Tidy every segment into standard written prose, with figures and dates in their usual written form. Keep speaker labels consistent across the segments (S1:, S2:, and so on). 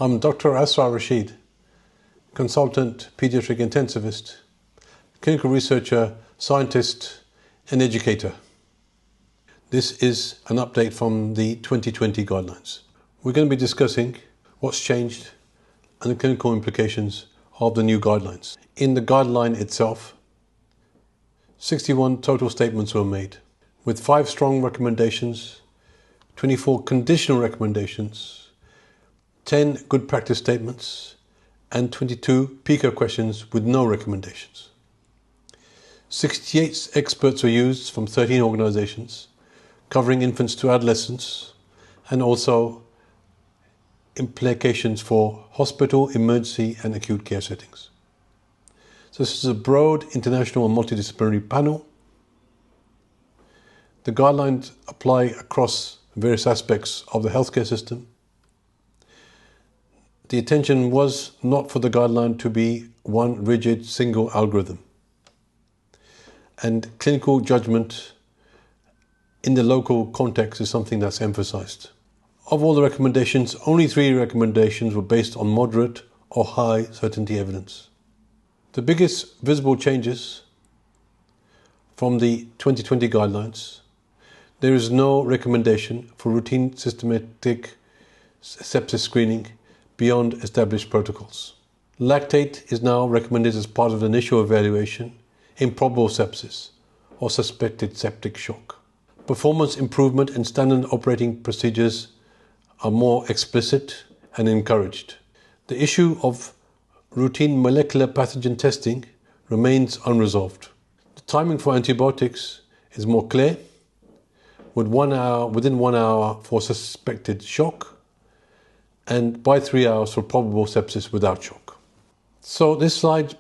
S1: I'm Dr. Asrar Rashid, consultant pediatric intensivist, clinical researcher, scientist and educator. This is an update from the 2020 guidelines. We're going to be discussing what's changed and the clinical implications of the new guidelines. In the guideline itself, 61 total statements were made, with 5 strong recommendations, 24 conditional recommendations, 10 good practice statements, and 22 PICO questions with no recommendations. 68 experts were used from 13 organizations, covering infants to adolescents, and also implications for hospital, emergency, and acute care settings. So this is a broad international and multidisciplinary panel. The guidelines apply across various aspects of the healthcare system. The intention was not for the guideline to be one rigid single algorithm. And clinical judgment in the local context is something that's emphasized. Of all the recommendations, only 3 recommendations were based on moderate or high certainty evidence. The biggest visible changes from the 2020 guidelines: there is no recommendation for routine systematic sepsis screening beyond established protocols. Lactate is now recommended as part of the initial evaluation in probable sepsis or suspected septic shock. Performance improvement and standard operating procedures are more explicit and encouraged. The issue of routine molecular pathogen testing remains unresolved. The timing for antibiotics is more clear, with within 1 hour for suspected shock, and by 3 hours for probable sepsis without shock. So this slide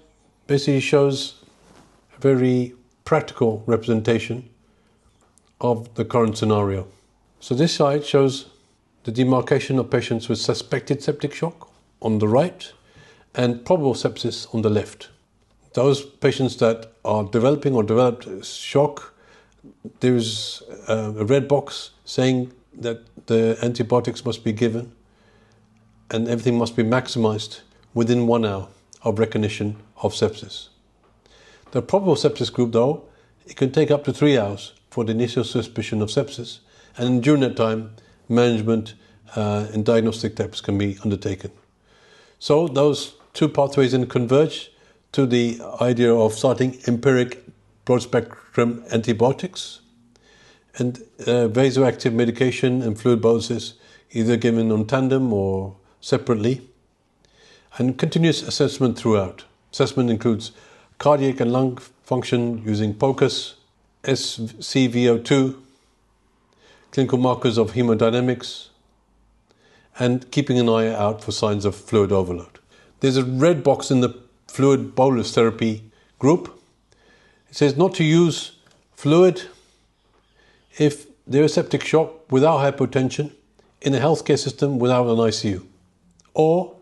S1: basically shows a very practical representation of the current scenario. So this slide shows the demarcation of patients with suspected septic shock on the right and probable sepsis on the left. Those patients that are developing or developed shock, there is a red box saying that the antibiotics must be given and everything must be maximized within 1 hour of recognition of sepsis. The probable sepsis group, though, it can take up to 3 hours for the initial suspicion of sepsis, and during that time, management and diagnostic steps can be undertaken. So those 2 pathways then converge to the idea of starting empiric broad-spectrum antibiotics and vasoactive medication and fluid boluses, either given on tandem or separately, and continuous assessment throughout. Assessment includes cardiac and lung function using POCUS, SCVO2, clinical markers of hemodynamics, and keeping an eye out for signs of fluid overload. There's a red box in the fluid bolus therapy group. It says not to use fluid if there is septic shock without hypotension in a healthcare system without an ICU, or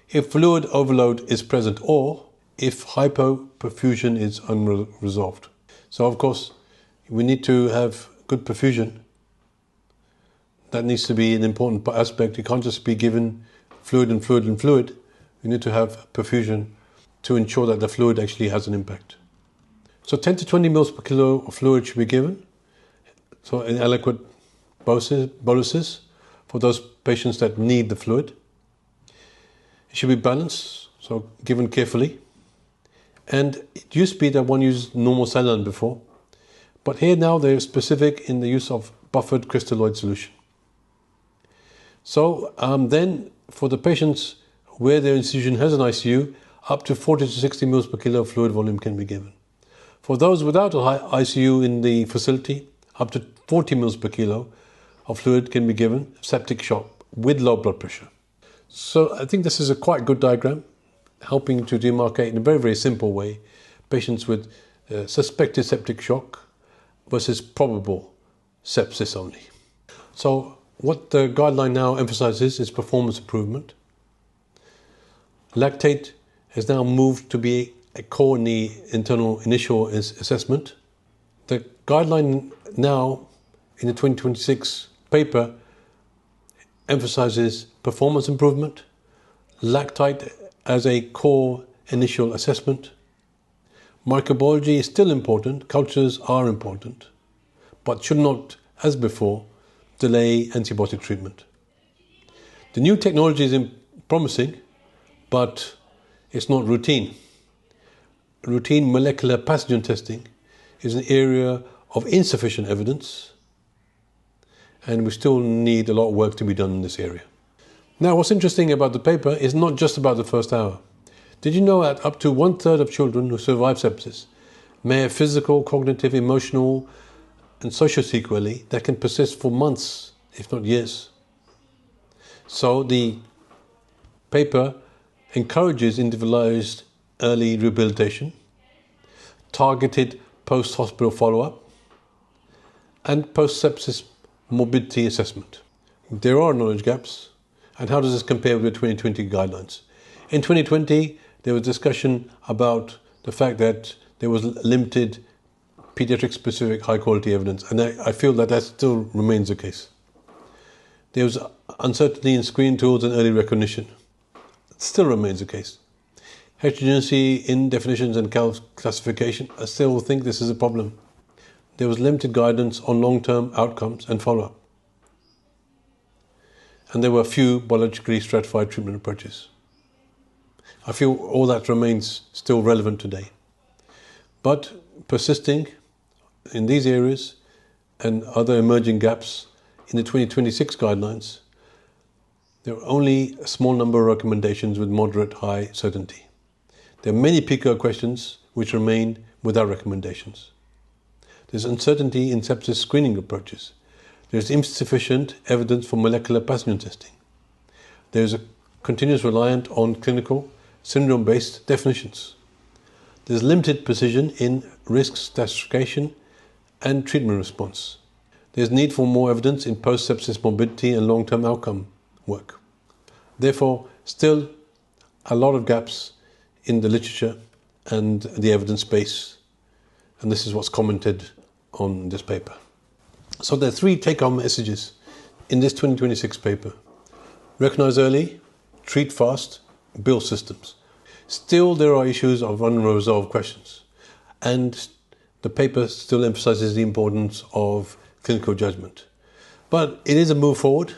S1: if fluid overload is present, or if hypoperfusion is unresolved. So of course, we need to have good perfusion. That needs to be an important aspect. You can't just be given fluid and fluid and fluid. You need to have perfusion to ensure that the fluid actually has an impact. So 10 to 20 mils per kilo of fluid should be given, so in adequate boluses for those patients that need the fluid. It should be balanced, so given carefully. And it used to be that one used normal saline before, but here now they're specific in the use of buffered crystalloid solution. So then for the patients where their institution has an ICU, up to 40 to 60 mils per kilo of fluid volume can be given. For those without a ICU in the facility, up to 40 mils per kilo of fluid can be given, septic shock with low blood pressure. So I think this is a quite good diagram, helping to demarcate in a very, very simple way patients with suspected septic shock versus probable sepsis only. So what the guideline now emphasizes is performance improvement. Lactate has now moved to be a core in the internal initial assessment. The guideline now in the 2026 paper emphasizes performance improvement lactate as a core initial assessment. Microbiology is still important, cultures are important, but should not, as before, delay antibiotic treatment. The new technology is promising, but it's not routine. Routine molecular pathogen testing is an area of insufficient evidence, and we still need a lot of work to be done in this area. Now, what's interesting about the paper is not just about the first hour. Did you know that up to 1/3 of children who survive sepsis may have physical, cognitive, emotional, and social sequelae that can persist for months, if not years? So the paper encourages individualized early rehabilitation, targeted post-hospital follow-up, and post-sepsis morbidity assessment. There are knowledge gaps, and how does this compare with the 2020 guidelines? In 2020, there was discussion about the fact that there was limited pediatric-specific high-quality evidence, and I feel that still remains the case. There was uncertainty in screening tools and early recognition. It still remains the case. Heterogeneity in definitions and classification, I still think this is a problem. There was limited guidance on long-term outcomes and follow-up. And there were few biologically stratified treatment approaches. I feel all that remains still relevant today. But persisting in these areas and other emerging gaps in the 2026 guidelines, there are only a small number of recommendations with moderate high certainty. There are many PICO questions which remain without recommendations. There's uncertainty in sepsis screening approaches. There's insufficient evidence for molecular pathogen testing. There's a continuous reliance on clinical syndrome-based definitions. There's limited precision in risk stratification and treatment response. There's need for more evidence in post-sepsis morbidity and long-term outcome work. Therefore, still a lot of gaps in the literature and the evidence base, and this is what's commented on this paper. So there are 3 take-home messages in this 2026 paper. Recognize early, treat fast, build systems. Still, there are issues of unresolved questions, and the paper still emphasizes the importance of clinical judgment. But it is a move forward,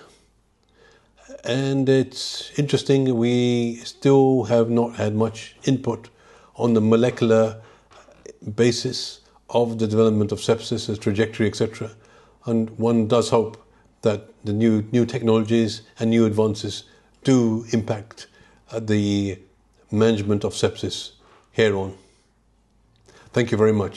S1: and it's interesting, we still have not had much input on the molecular basis of the development of sepsis, its trajectory, etc. And one does hope that the new technologies and new advances do impact the management of sepsis hereon. Thank you very much.